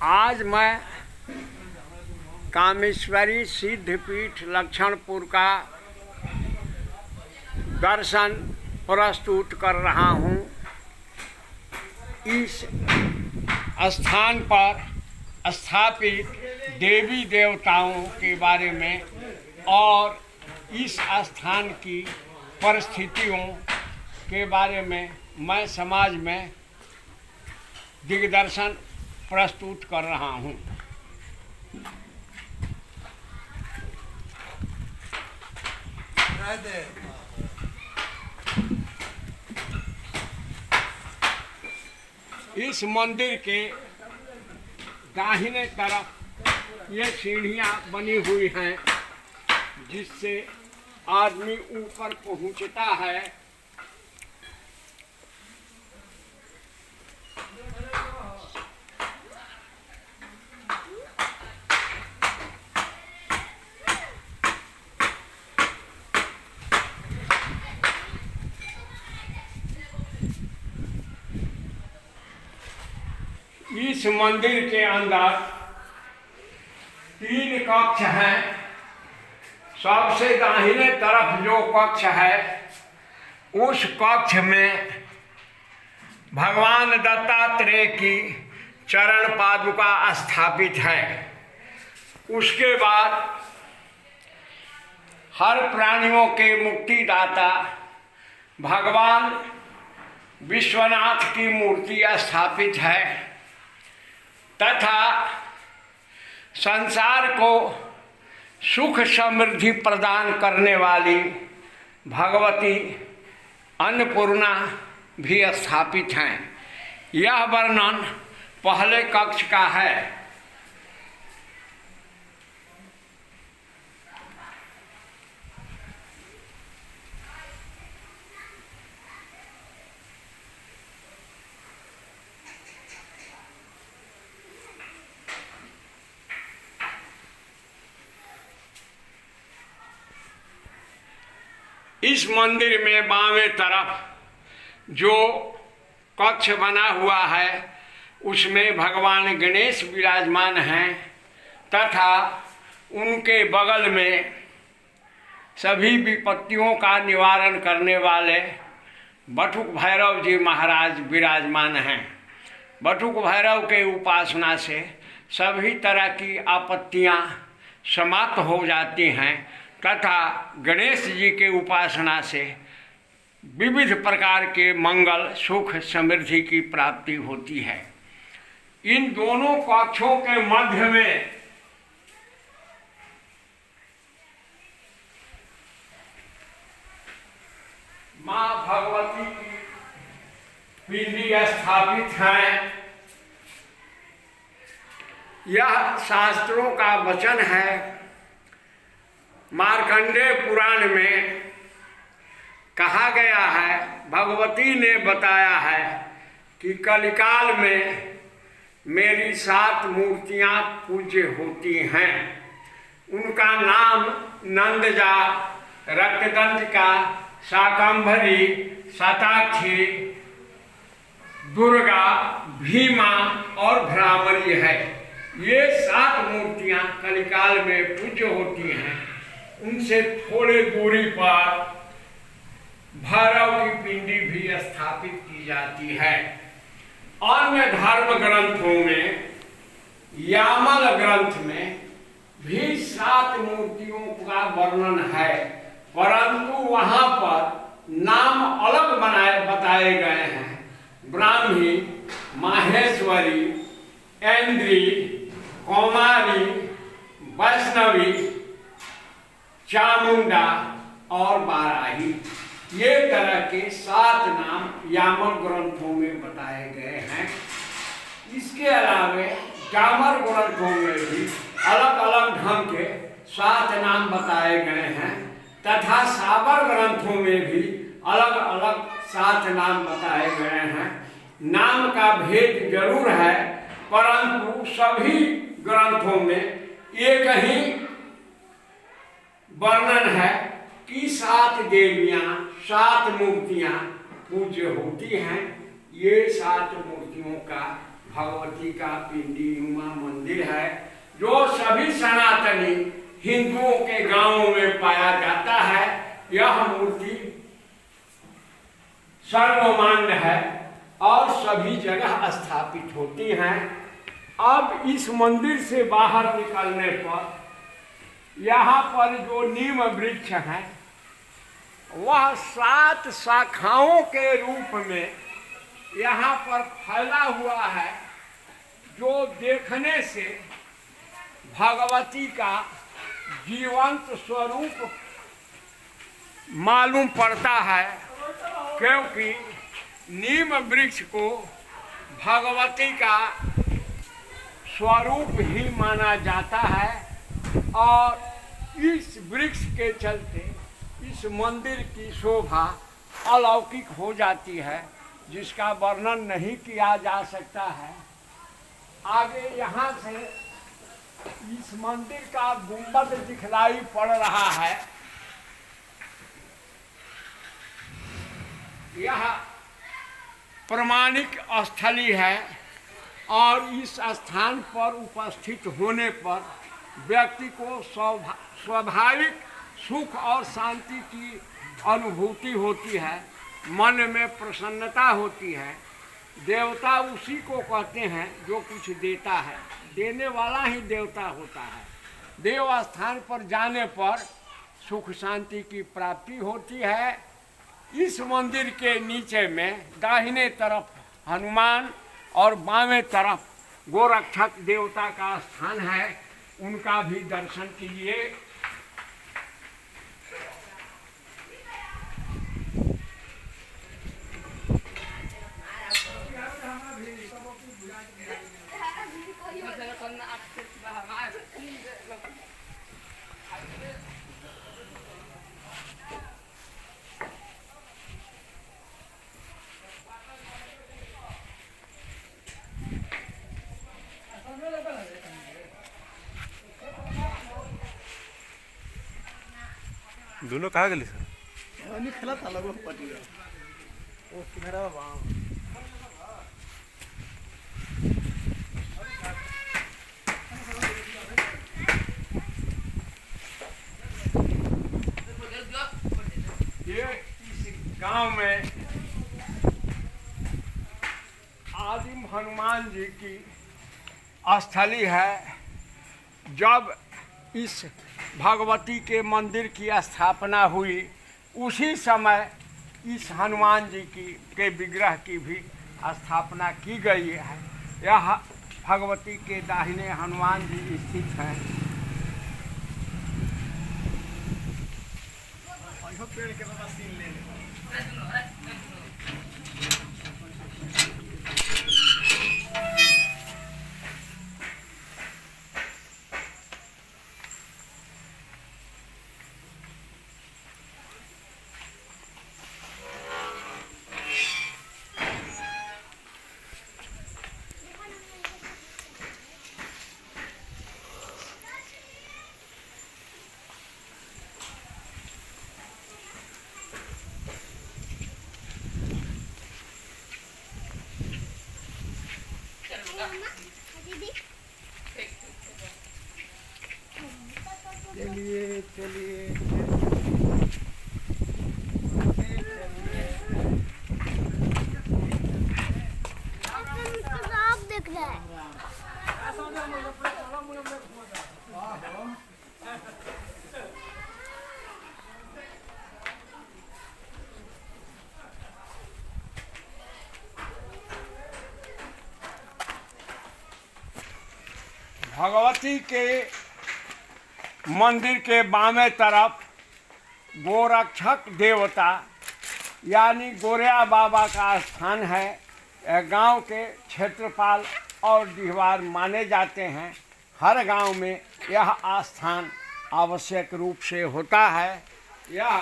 आज मैं कामेश्वरी सिद्धपीठ लक्षणपुर का दर्शन प्रस्तुत कर रहा हूँ। इस स्थान पर स्थापित देवी देवताओं के बारे में और इस स्थान की परिस्थितियों के बारे में मैं समाज में दिग्दर्शन प्रस्तुत कर रहा हूँ। इस मंदिर के दाहिने तरफ ये सीढ़ियाँ बनी हुई हैं जिससे आदमी ऊपर पहुँचता है। इस मंदिर के अंदर 3 कक्ष हैं। सबसे दाहिने तरफ जो कक्ष है उस कक्ष में भगवान दत्तात्रेय की चरण पादुका स्थापित है। उसके बाद हर प्राणियों के मुक्तिदाता भगवान विश्वनाथ की मूर्ति स्थापित है तथा संसार को सुख समृद्धि प्रदान करने वाली भगवती अन्नपूर्णा भी स्थापित हैं। यह वर्णन पहले कक्ष का है। इस मंदिर में बाएं तरफ जो कक्ष बना हुआ है उसमें भगवान गणेश विराजमान हैं तथा उनके बगल में सभी विपत्तियों का निवारण करने वाले बटुक भैरव जी महाराज विराजमान हैं। बटुक भैरव के उपासना से सभी तरह की आपत्तियां समाप्त हो जाती हैं तथा गणेश जी के उपासना से विविध प्रकार के मंगल सुख समृद्धि की प्राप्ति होती है। इन दोनों कक्षों के मध्य में मां भगवती की पिंडी स्थापित है। यह शास्त्रों का वचन है। मार्कंडेय पुराण में कहा गया है, भगवती ने बताया है कि कलिकाल में मेरी 7 मूर्तियां पूज्य होती हैं। उनका नाम नंदजा, रक्तदंतिका, शाकंभरी, शताक्षी, दुर्गा, भीमा और भ्रामरी है। ये 7 मूर्तियां कलिकाल में पूज्य होती हैं। उनसे थोड़े दूरी पर भैरव की पिंडी भी स्थापित की जाती है। अन्य धर्म ग्रंथों में, यामल ग्रंथ में भी 7 मूर्तियों का वर्णन है, परंतु वहां पर नाम अलग बताए गए हैं। ब्राह्मी, माहेश्वरी, ऐन्द्री, कौमारी, वैष्णवी, चामुंडा और बाराही, ये तरह के 7 नाम यामल ग्रंथों में बताए गए हैं। इसके अलावे जामर ग्रंथों में भी अलग अलग ढंग के 7 नाम बताए गए हैं तथा साबर ग्रंथों में भी अलग अलग 7 नाम बताए गए हैं। नाम का भेद जरूर है परंतु सभी ग्रंथों में एक ही वर्णन है कि 7 देवियां, 7 मूर्तियां पूज्य होती हैं। ये 7 मूर्तियों का भगवती का पिंडी नुमा मंदिर है, जो सभी सनातनी हिंदुओं के गांवों में पाया जाता है। यह मूर्ति सर्वमान्य है और सभी जगह स्थापित होती हैं। अब इस मंदिर से बाहर निकलने पर यहाँ पर जो नीम वृक्ष है वह 7 शाखाओं के रूप में यहाँ पर फैला हुआ है, जो देखने से भगवती का जीवंत स्वरूप मालूम पड़ता है, क्योंकि नीम वृक्ष को भगवती का स्वरूप ही माना जाता है। और इस वृक्ष के चलते इस मंदिर की शोभा अलौकिक हो जाती है, जिसका वर्णन नहीं किया जा सकता है। आगे यहाँ से इस मंदिर का गुंबद दिखलाई पड़ रहा है। यह प्रमाणिक स्थली है और इस स्थान पर उपस्थित होने पर व्यक्ति को स्वाभाविक सुख और शांति की अनुभूति होती है, मन में प्रसन्नता होती है। देवता उसी को कहते हैं जो कुछ देता है, देने वाला ही देवता होता है। देव स्थान पर जाने पर सुख शांति की प्राप्ति होती है। इस मंदिर के नीचे में दाहिने तरफ हनुमान और बाएं तरफ गोरक्षक देवता का स्थान है, उनका भी दर्शन कीजिए। दोनों कहाँ गए सर? खेला था लगभग पटिया वो मेरा वहाँ ये इस गांव में आदिम हनुमान जी की स्थली है। जब इस भगवती के मंदिर की स्थापना हुई उसी समय इस हनुमान जी के विग्रह की भी स्थापना की गई है। यह भगवती के दाहिने हनुमान जी स्थित हैं। पेड़ के पास सीन ले चलिए चलिए देख रहा है। भगवती के मंदिर के बामें तरफ गोरक्षक देवता यानी गोरिया बाबा का स्थान है। गांव के क्षेत्रपाल और दीवार माने जाते हैं। हर गांव में यह आस्थान आवश्यक रूप से होता है। यह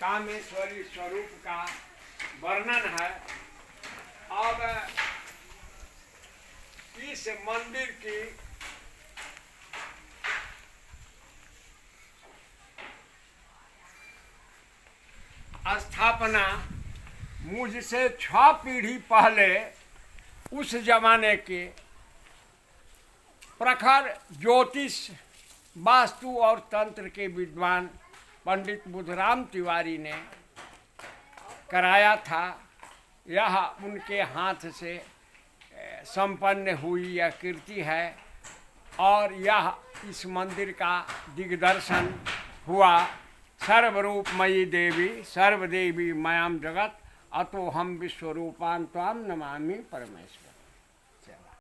कामेश्वरी स्वरूप का वर्णन है। अब इस मंदिर की स्थापना मुझसे 6 पीढ़ी पहले उस जमाने के प्रखर ज्योतिष, वास्तु और तंत्र के विद्वान पंडित बुधराम तिवारी ने कराया था। यह उनके हाथ से संपन्न हुई यह कृति है और यह इस मंदिर का दिग्दर्शन हुआ सर्वरूपमयी देवी सर्वदेवी मयाम जगत अतो हम विश्वरूपां त्वां नमामि परमेश्वर।